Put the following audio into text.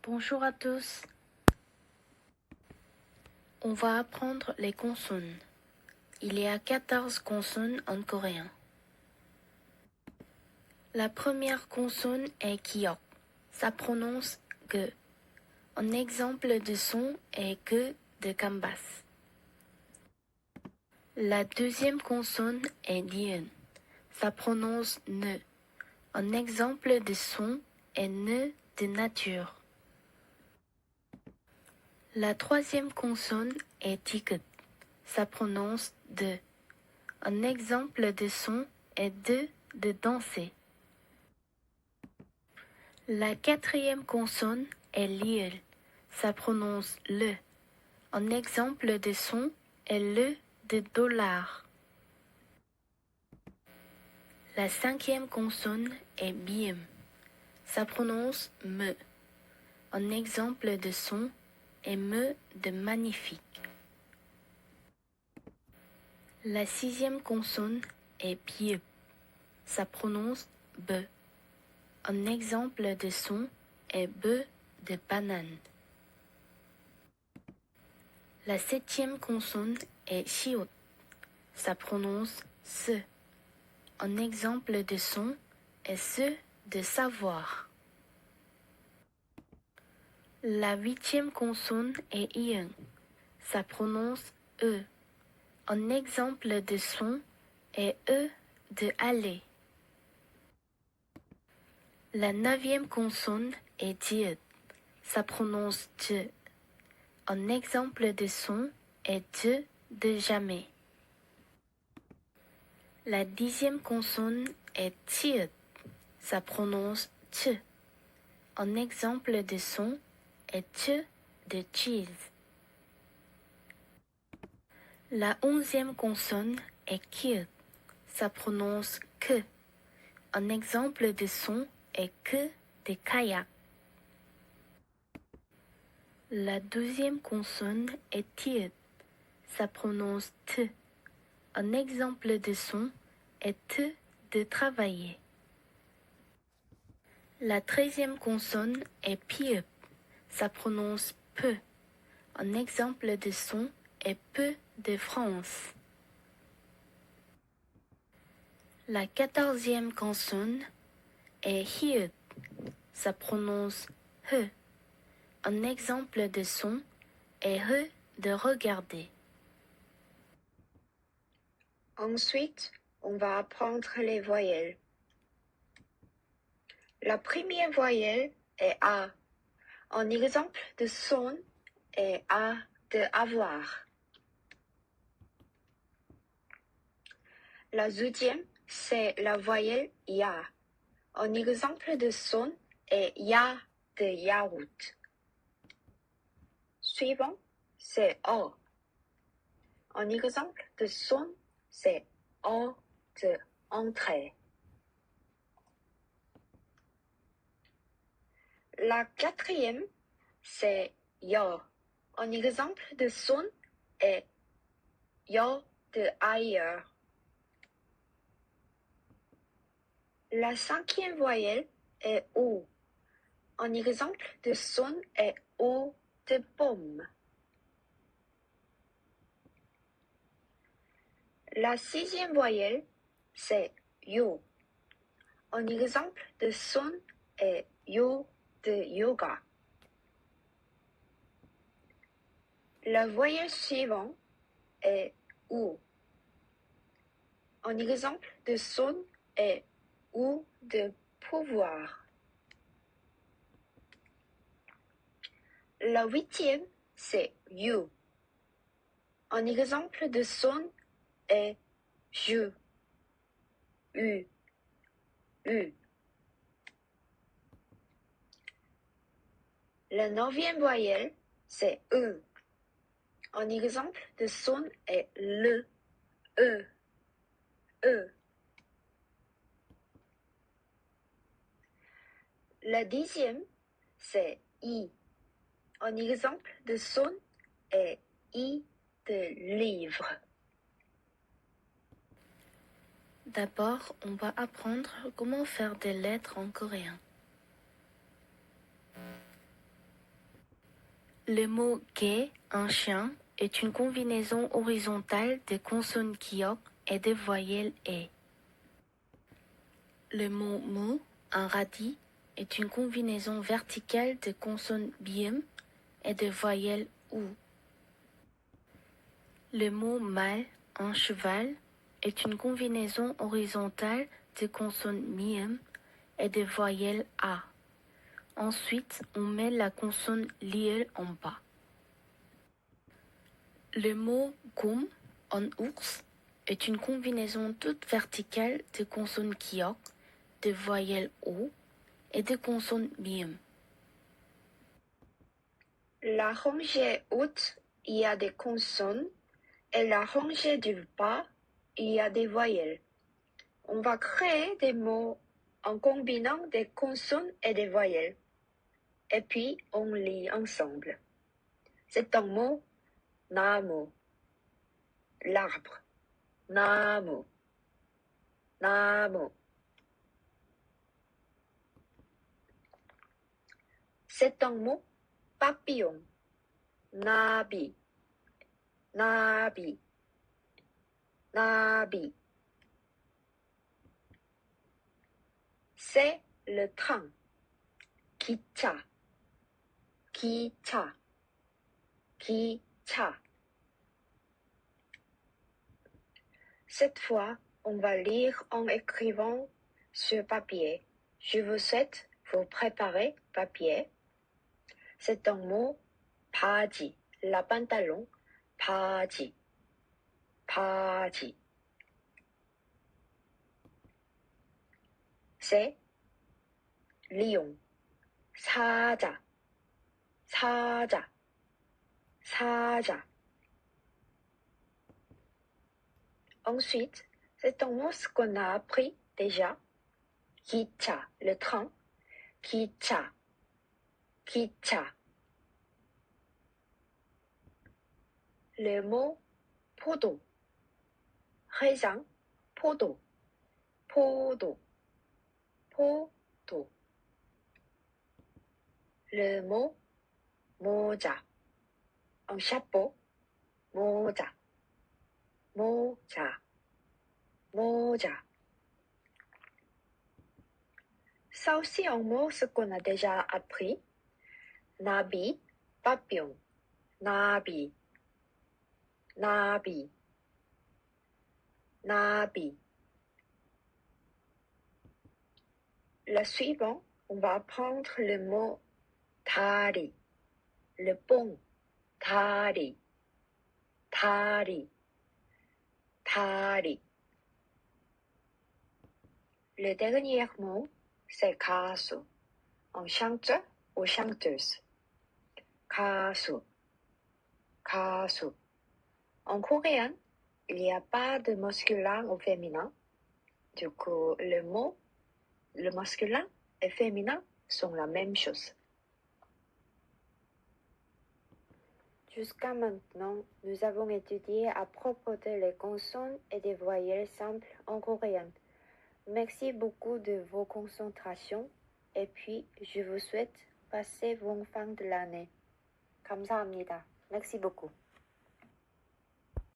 Bonjour à tous. On va apprendre les consonnes. Il y a 14 consonnes en coréen. La première consonne est kiok. Ça prononce ge. Un exemple de son est ge de canvas. La deuxième consonne est niun. Ça prononce ne. Un exemple de son est ne de nature. La troisième consonne est tiket. Ça prononce de. Un exemple de son est de danser. La quatrième consonne est liel. Ça prononce le. Un exemple de son est le de dollar. La cinquième consonne est biem. Ça prononce me. Un exemple de son est me de magnifique. La sixième consonne est piep. Ça prononce be. Un exemple de son est be de banane. La septième consonne est chiot. Ça prononce se. Un exemple de son est se de savoir. La huitième consonne est ieng. Ça prononce e. Un exemple de son est e de aller. La neuvième consonne est diet. Ça prononce je. Un exemple de son est je de jamais. La dixième consonne est tiet. Ça prononce ch. Un exemple de son est ch de cheese. La onzième consonne est kiet. Ça prononce que. Un exemple de son est que de kayak. La douzième consonne est tiet. Ça prononce te. Un exemple de son est te de travailler. La treizième consonne est piep. Ça prononce peu. Un exemple de son est peu de France. La quatorzième consonne est hiet. Ça prononce he. Un exemple de son est he de regarder. Ensuite, on va apprendre les voyelles. La première voyelle est A. Un exemple de son est A de avoir. La deuxième, c'est la voyelle Ya. Un exemple de son est Ya de yaourt. Suivant, c'est O. Un exemple de son, c'est O de entrée. La quatrième, c'est Yo. Un exemple de son est Yo de ailleurs. La cinquième voyelle est O. Un exemple de son est O de pomme. La sixième voyelle, c'est Yo. Un exemple de son est Yo de yoga. La voyelle suivante est OU. Un exemple de son est OU de pouvoir. La huitième, c'est you. Un exemple de son est je, u, u. La neuvième voyelle, c'est e. Un exemple de son est le, e, e. La dixième, c'est i. Un exemple de son est i de livre. D'abord, on va apprendre comment faire des lettres en coréen. Le mot 개, un chien, est une combinaison horizontale des consonnes kiok et des voyelles e. Le mot mu, un radis, est une combinaison verticale des consonnes bium et des voyelles ou. Le mot mâle, un cheval, est une combinaison horizontale des consonnes mium et des voyelles a. Ensuite, on met la consonne liel en bas. Le mot gum, un ours, est une combinaison toute verticale des consonnes kiok, des voyelles o et des consonnes mium. La rangée haute, il y a des consonnes, et la rangée du bas, il y a des voyelles. On va créer des mots en combinant des consonnes et des voyelles. Et puis, on lit ensemble. C'est un mot, namu, l'arbre, namu, namu. C'est un mot, papillon, nabi, nabi, nabi. C'est le train, 기차, 기차, 기차. Cette fois, on va lire en écrivant sur papier. Je vous souhaite vous préparer papier. C'est un mot, 바지, la pantalon, 바지, 바지. C'est lion, 사자, 사자, 사자. Ensuite, c'est un mot qu'on a appris déjà. 기차, le train. 기차, 기차. Le mot 포도, raisin, 포도, 포도, 포도. Le mot 모자, un chapeau, 모자, 모자, 모자. Ça aussi un mot ce qu'on a déjà appris. 나비, papillon, 나비, 나비, 나비. Le suivant, on va apprendre le mot 다리, le pont, 다리, 다리, 다리. Le dernier mot, c'est 가수, un chanteur ou chanteuse. 가수, 가수. En coréen, il n'y a pas de masculin ou féminin. Du coup, le masculin et féminin sont la même chose. Jusqu'à maintenant, nous avons étudié à propos des consonnes et des voyelles simples en coréen. Merci beaucoup de vos concentrations et puis je vous souhaite passer bonne fin de l'année. 감사합니다. Merci beaucoup.